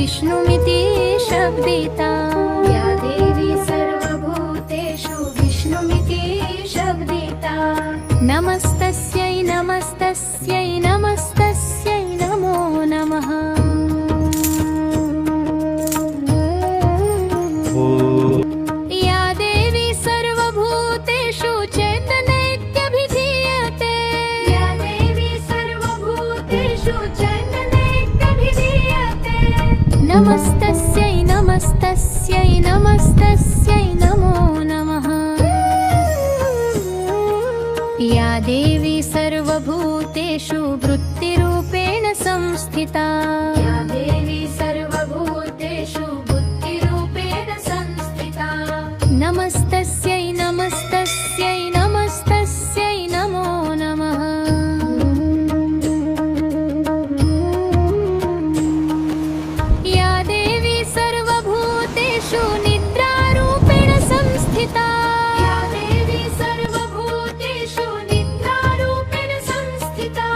विष्णुमिति शब्दिता। या देवी सर्वभूतेषु विष्णुमिति शब्दिता। नमस्तस्यै नमस्तस्यै नमस्तस्यै नमो नमः। या देवी सर्वभूतेषु चैतन्येत्यभिधीयते। या देवी सर्वभूतेषु चैतन्येत्यभिधीयते। नमस्तस्यै नमस्तस्यै नमस्तस्यै नमो नमः। या देवी सर्वभूतेषु वृत्तिरूपेण संस्थिता। या देवी सर्वभूतेषु बुद्धिरूपेण संस्थिता। नमस्तस्यै नमस्तस्यै नमस्तस्यै नमो नमः। या देवी सर्वभूतेषु निद्रारूपेण संस्थिता। या देवी सर्वभूतेषु निद्रारूपेण संस्थिता।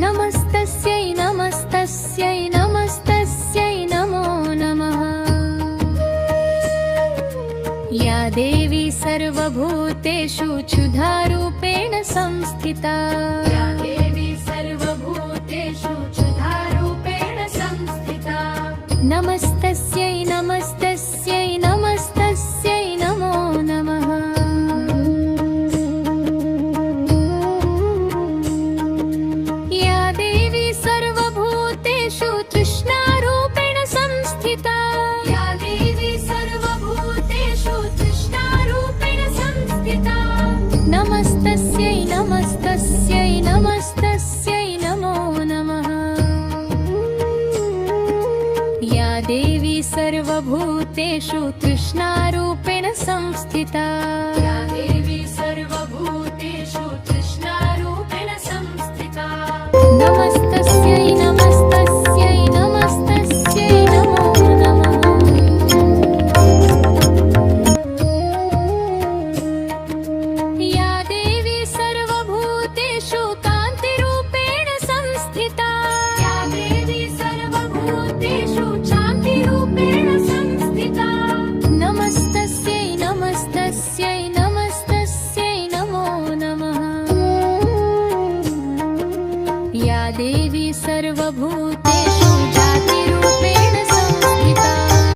नमस्तस्यै नमस्तस्यै नमस्तस्यै नमो नमः। या देवी सर्वभूतेषु क्षुधारूपेण संस्थिता। या देवी सर्वभूतेषु क्षुधारूपेण संस्थिता। नमस्तस्यै नमस्तस्यै नमस्तस्यै नमो नमः। या देवी सर्वभूतेषु तृष्णारूपेण संस्थिता। या देवी सर्वभूतेषु तृष्णारूपेण संस्थिता। नमस्तस्यै नमस्तस्यै नमस्तस्यै नमो नमः। या देवी सर्वभूतेषु तृष्णारूपेण संस्थिता। या देवी सर्वभूतेषु तृष्णारूपेण संस्थिता। नमस्तस्यै